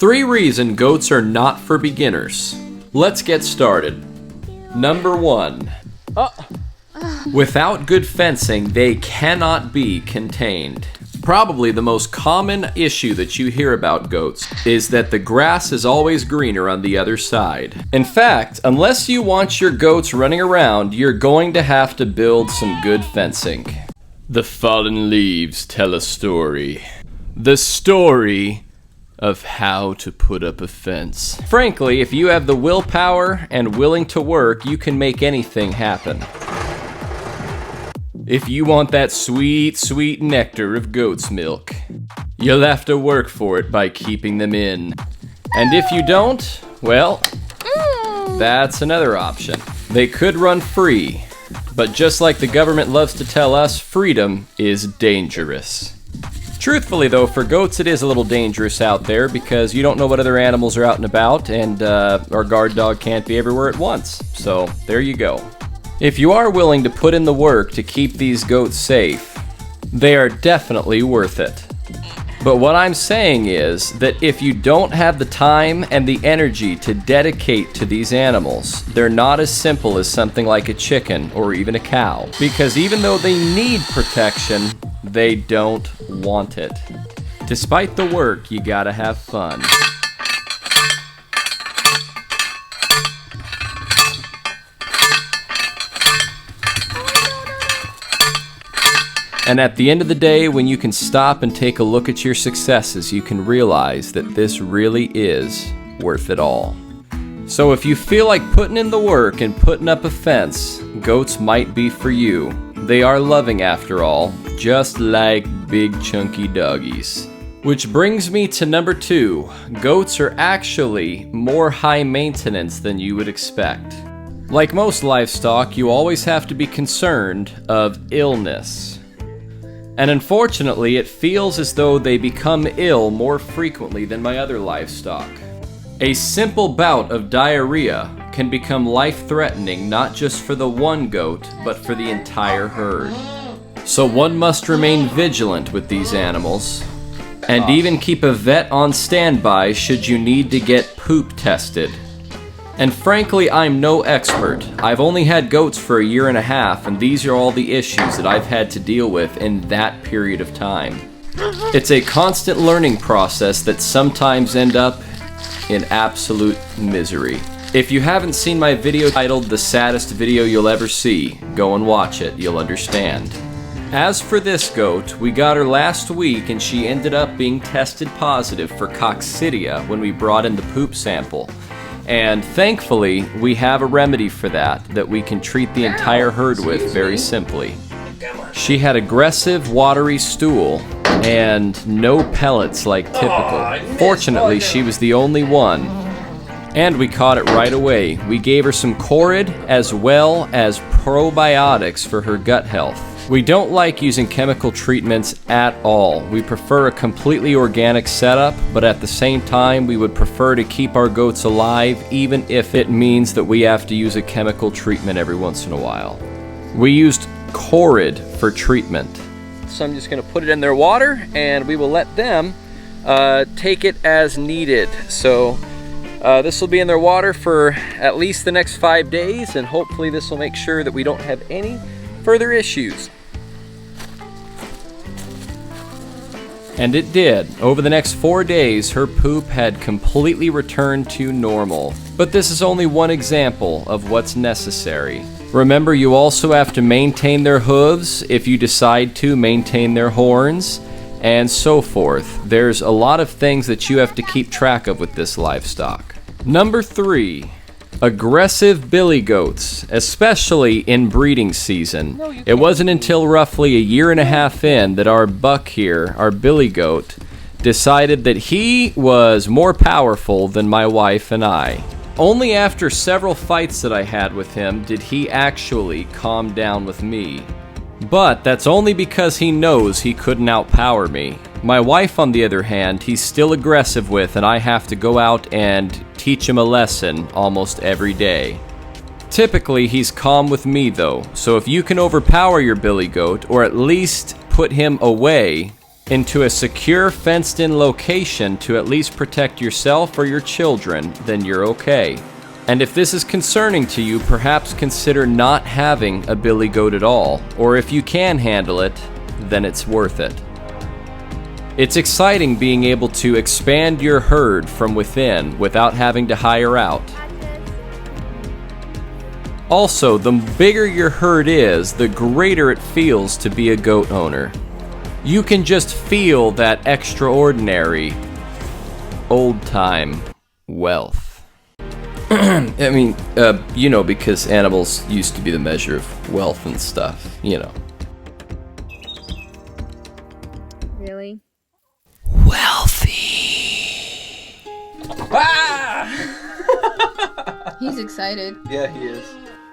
3 reasons goats are not for beginners. Let's get started. Number 1. Without good fencing, they cannot be contained. Probably the most common issue that you hear about goats is that the grass is always greener on the other side. In fact, unless you want your goats running around, you're going to have to build some good fencing. The fallen leaves tell a story. The story of how to put up a fence. Frankly, if you have the willpower and willing to work, you can make anything happen. If you want that sweet, sweet nectar of goat's milk, you'll have to work for it by keeping them in. And if you don't, well, that's another option. They could run free, but just like the government loves to tell us, freedom is dangerous. Truthfully though, for goats it is a little dangerous out there because you don't know what other animals are out and about, and our guard dog can't be everywhere at once. So there you go. If you are willing to put in the work to keep these goats safe, they are definitely worth it. But what I'm saying is that if you don't have the time and the energy to dedicate to these animals, they're not as simple as something like a chicken or even a cow. Because even though they need protection, they don't want it. Despite the work, you gotta have fun. And at the end of the day, when you can stop and take a look at your successes, you can realize that this really is worth it all. So if you feel like putting in the work and putting up a fence, goats might be for you. They are loving after all, just like big chunky doggies. Which brings me to number 2. Goats are actually more high maintenance than you would expect. Like most livestock, you always have to be concerned of illness. And unfortunately, it feels as though they become ill more frequently than my other livestock. A simple bout of diarrhea can become life-threatening not just for the one goat, but for the entire herd. So one must remain vigilant with these animals, and even keep a vet on standby should you need to get poop tested. And frankly, I'm no expert. I've only had goats for a year and a half, and these are all the issues that I've had to deal with in that period of time. It's a constant learning process that sometimes ends up in absolute misery. If you haven't seen my video titled "The Saddest Video You'll Ever See," go and watch it, you'll understand. As for this goat, we got her last week and she ended up being tested positive for coccidia when we brought in the poop sample. And thankfully, we have a remedy for that we can treat the entire herd with very simply. She had aggressive, watery stool and no pellets like typical. Fortunately, she was the only one. And we caught it right away. We gave her some Corid as well as probiotics for her gut health. We don't like using chemical treatments at all. We prefer a completely organic setup, but at the same time, we would prefer to keep our goats alive, even if it means that we have to use a chemical treatment every once in a while. We used Corid for treatment. So I'm just gonna put it in their water, and we will let them take it as needed. So this will be in their water for at least the next 5 days, and hopefully this will make sure that we don't have any further issues. And it did. Over the next 4 days, her poop had completely returned to normal. But this is only one example of what's necessary. Remember, you also have to maintain their hooves if you decide to maintain their horns, and so forth. There's a lot of things that you have to keep track of with this livestock. Number 3. Aggressive billy goats, especially in breeding season. It wasn't until roughly a year and a half in that our buck here, our billy goat, decided that he was more powerful than my wife and I. Only after several fights that I had with him did he actually calm down with me. But that's only because he knows he couldn't outpower me. My wife, on the other hand, he's still aggressive with, and I have to go out and teach him a lesson almost every day. Typically, he's calm with me though, so if you can overpower your billy goat, or at least put him away, into a secure fenced-in location to at least protect yourself or your children, then you're okay. And if this is concerning to you, perhaps consider not having a billy goat at all, or if you can handle it, then it's worth it. It's exciting being able to expand your herd from within without having to hire out. Also, the bigger your herd is, the greater it feels to be a goat owner. You can just feel that extraordinary, old-time wealth. I mean, because animals used to be the measure of wealth and stuff, Really? Wealthy. Ah! He's excited. Yeah, he is.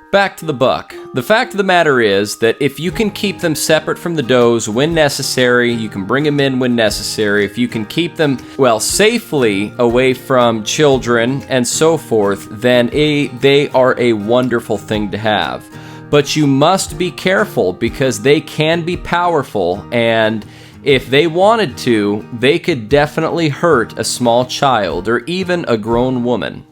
Back to the buck. The fact of the matter is that if you can keep them separate from the does when necessary, you can bring them in when necessary, if you can keep them, safely away from children and so forth, then they are a wonderful thing to have. But you must be careful because they can be powerful, and if they wanted to, they could definitely hurt a small child or even a grown woman.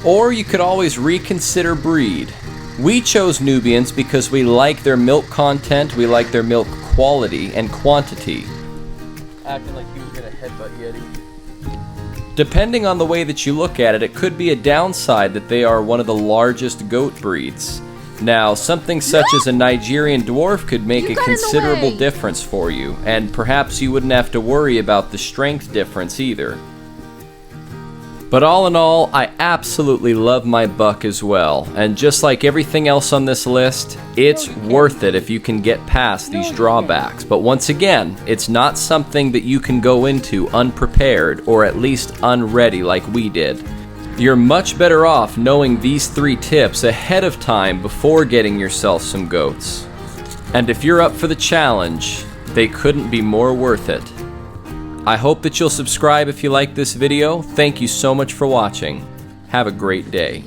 Or you could always reconsider breed. We chose Nubians because we like their milk content, we like their milk quality and quantity. Acting like he was gonna headbutt Yeti. Depending on the way that you look at it, it could be a downside that they are one of the largest goat breeds. Now, something such as a Nigerian dwarf could make a considerable difference for you, and perhaps you wouldn't have to worry about the strength difference either. But all in all, I absolutely love my buck as well, and just like everything else on this list, it's worth it if you can get past these drawbacks. But once again, it's not something that you can go into unprepared or at least unready like we did. You're much better off knowing these 3 tips ahead of time before getting yourself some goats. And if you're up for the challenge, they couldn't be more worth it. I hope that you'll subscribe if you like this video. Thank you so much for watching. Have a great day.